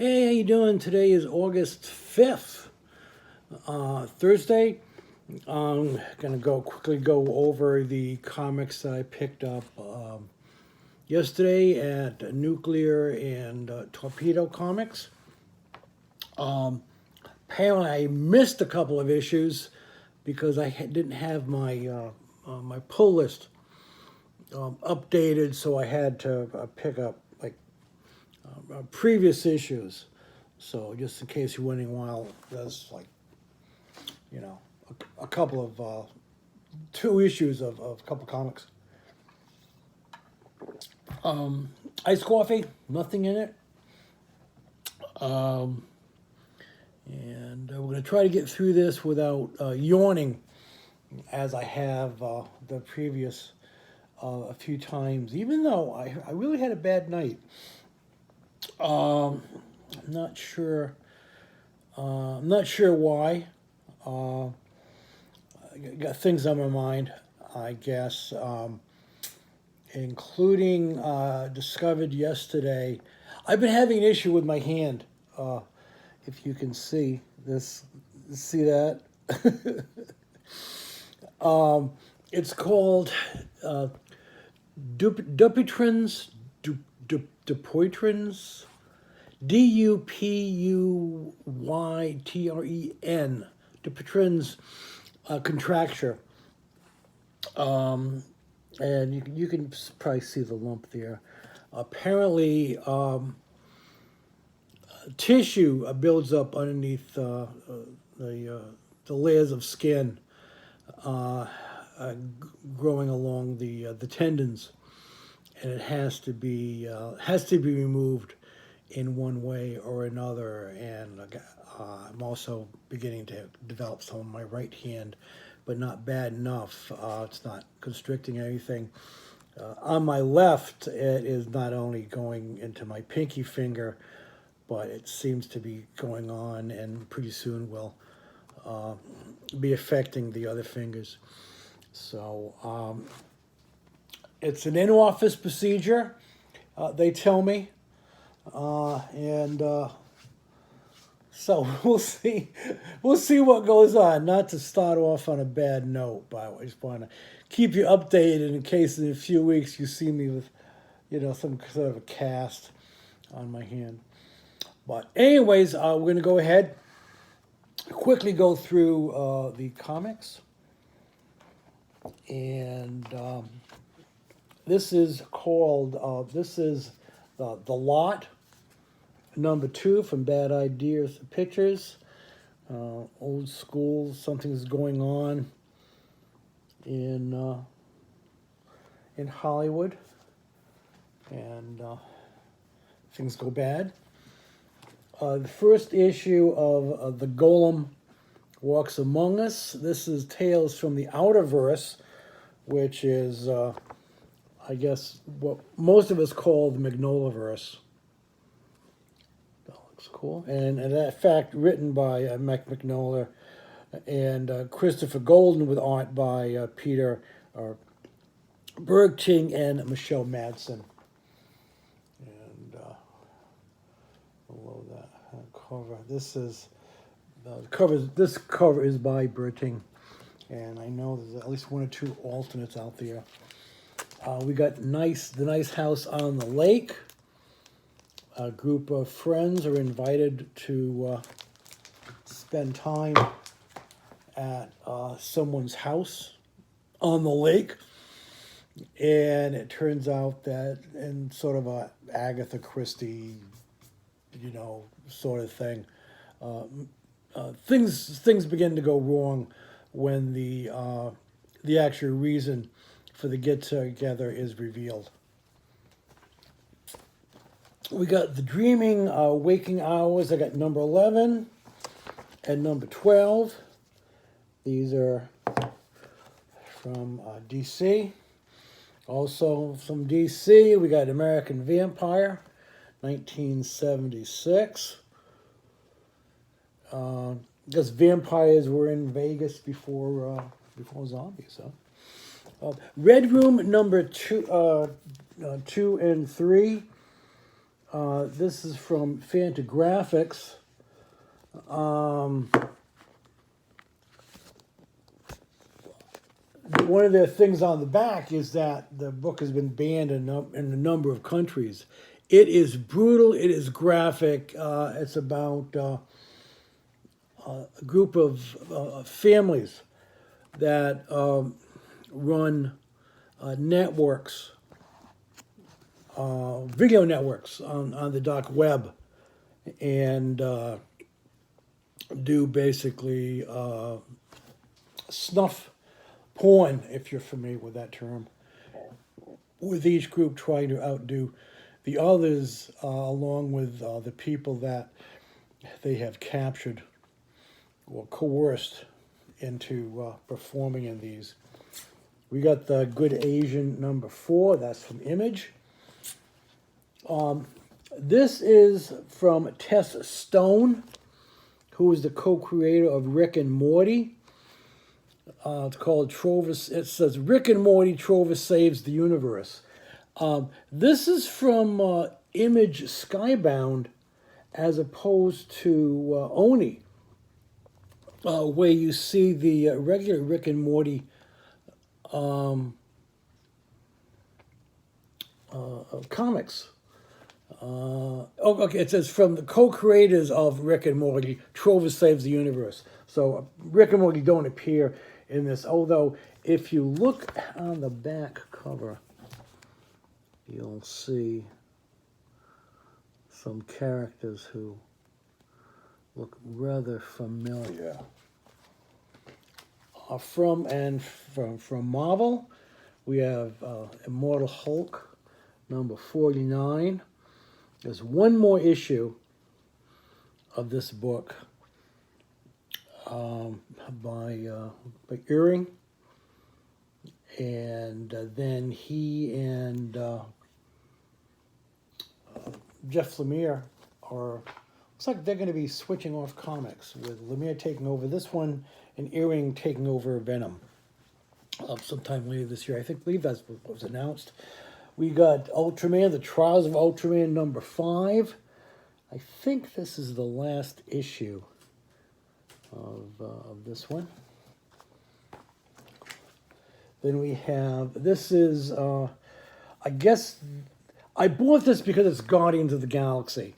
Hey, how you doing? Today is August 5th, Thursday. I'm gonna quickly go over the comics that I picked up yesterday at Nuclear and Torpedo Comics. Apparently, I missed a couple of issues because I didn't have my my pull list updated, so I had to pick up previous issues. So just in case you're wondering, while there's a couple of two issues of a couple comics. Iced coffee, nothing in it. And we're going to try to get through this without yawning, as I have the previous a few times, even though I really had a bad night. I'm not sure. I'm not sure why. I got things on my mind, I guess, including discovered yesterday. I've been having an issue with my hand. If you can see this, see that? It's called Dupuytren's, Dupuytren's, Dupuytren, Dupuytren's contracture. And you can probably see the lump there. Apparently, tissue builds up underneath the layers of skin, growing along the tendons, and it has to be removed in one way or another. And I'm also beginning to develop some on my right hand, but not bad enough. It's not constricting anything. On my left, it is not only going into my pinky finger, but it seems to be going on, and pretty soon will be affecting the other fingers. So it's an in-office procedure, they tell me, and so we'll see. We'll see what goes on. Not to start off on a bad note, but I just want to keep you updated in case in a few weeks you see me with, some sort of a cast on my hand. But anyways, we're going to go ahead, quickly go through the comics. And this is called, the Lot, #2 from Bad Ideas Pictures. Old school, something's going on in Hollywood, and things go bad. The first issue of The Golem Walks Among Us. This is Tales from the Outerverse, which is, I guess, what most of us call the Magnolaverse. That looks cool. And that fact, written by Mike Mignola and Christopher Golden, with art by Peter Bergting and Michelle Madsen. And below that cover, this cover is by Bergting, and I know there's at least one or two alternates out there. We got the nice house on the lake. A group of friends are invited to spend time at someone's house on the lake, and it turns out that in sort of a Agatha Christie, sort of thing, things begin to go wrong when the actual reason for the get-together is revealed. We got The Dreaming Waking Hours. I got number 11 and number 12. These are from DC. Also from DC, we got American Vampire, 1976. Because vampires were in Vegas before zombies. So, Red Room number 2 and 3. This is from Fantagraphics. One of the things on the back is that the book has been banned in a number of countries. It is brutal. It is graphic. It's about a group of families that run networks, video networks on the dark web, and do basically snuff porn, if you're familiar with that term, with each group trying to outdo the others, along with the people that they have captured or coerced into performing in these. We got the Good Asian number 4. That's from Image. This is from Tess Stone, who is the co-creator of Rick and Morty. It's called Trovis. It says Rick and Morty, Trovis Saves the Universe. This is from Image Skybound, as opposed to Oni, where you see the regular Rick and Morty comics. Okay, it says from the co-creators of Rick and Morty, Trovis Saves the Universe. So Rick and Morty don't appear in this, although if you look on the back cover, you'll see some characters who look rather familiar. From Marvel, we have Immortal Hulk, number 49. There's one more issue of this book by Earing, and then he and Jeff Lemire are, looks like they're going to be switching off comics, with Lemire taking over this one and Earing taking over Venom sometime later this year. Believe that's what was announced. We got Ultraman, The Trials of Ultraman number 5. I think this is the last issue of this one. Then we have, this is, I guess, I bought this because it's Guardians of the Galaxy.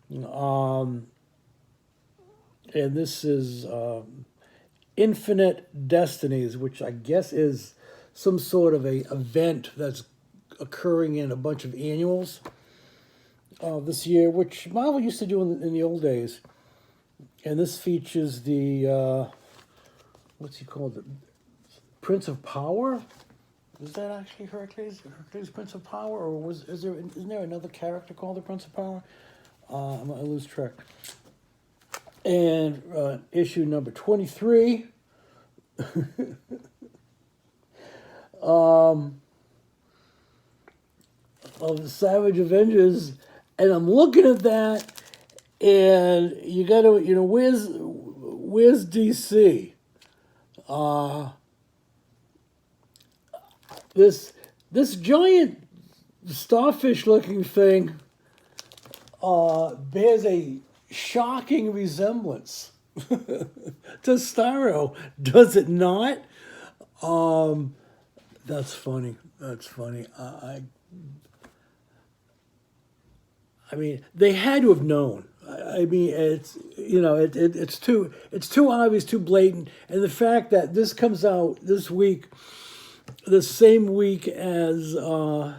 And this is Infinite Destinies, which I guess is some sort of a event that's occurring in a bunch of annuals this year, which Marvel used to do in the old days. And this features the, what's he called? The Prince of Power? Is that actually Hercules? Hercules Prince of Power? Or isn't there another character called the Prince of Power? I'm going to lose track. And issue number 23. Of the Savage Avengers, and I'm looking at that, and you got to, where's DC? This giant starfish-looking thing bears a shocking resemblance to Starro, does it not? That's funny. That's funny. I mean, they had to have known. I mean, it's it's too obvious, too blatant, and the fact that this comes out this week, the same week as the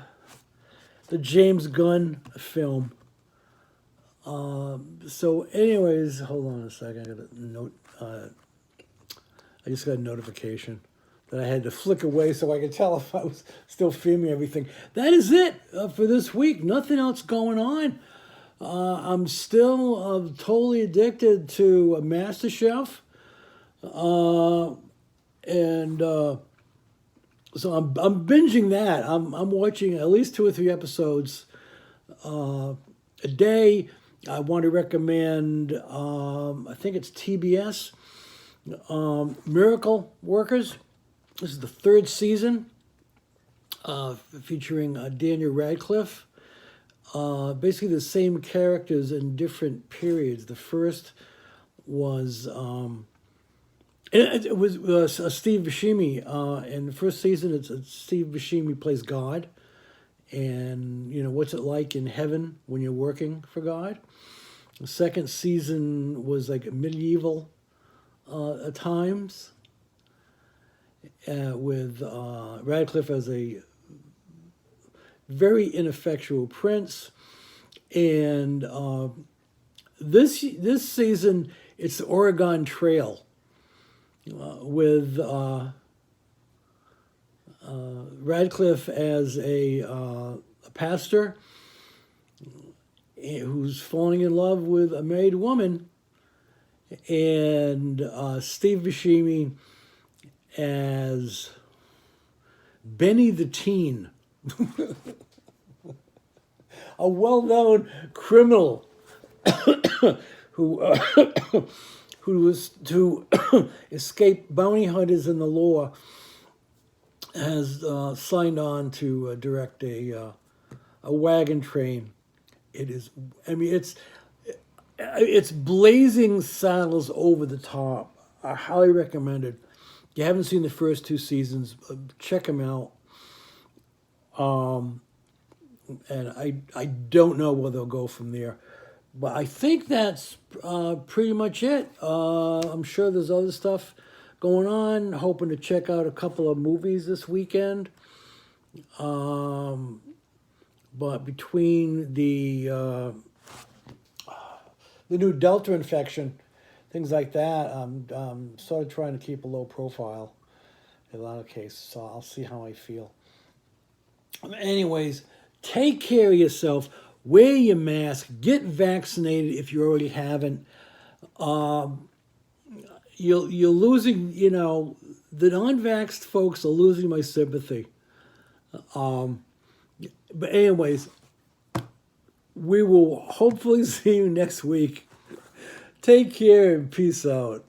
James Gunn film. So, anyways, hold on a second. I got a note. I just got a notification that I had to flick away so I could tell if I was still filming everything. That is it for this week. Nothing else going on. I'm still totally addicted to MasterChef. And so I'm binging that. I'm watching at least 2 or 3 episodes a day. I want to recommend, I think it's TBS, Miracle Workers. This is the 3rd season, featuring Daniel Radcliffe. basically the same characters in different periods. The first was it was Steve Buscemi. In the first season, it's Steve Buscemi plays God, and what's it like in heaven when you're working for God. The second season was like medieval times, with Radcliffe as a very ineffectual prince, and this season it's the Oregon Trail, with Radcliffe as a pastor who's falling in love with a married woman, and Steve Buscemi as Benny the Teen, a well-known criminal who who was to escape bounty hunters in the law, has signed on to direct a wagon train. It is, I mean, it's blazing saddles over the top. I highly recommend it. If you haven't seen the first two seasons, check them out. And I don't know where they'll go from there. But I think that's pretty much it. I'm sure there's other stuff going on. Hoping to check out a couple of movies this weekend. But between the new Delta infection, things like that, I'm sort of trying to keep a low profile in a lot of cases. So I'll see how I feel. Anyways, take care of yourself. Wear your mask. Get vaccinated if you already haven't. You're losing, the non-vaxxed folks are losing my sympathy. But anyways, we will hopefully see you next week. Take care and peace out.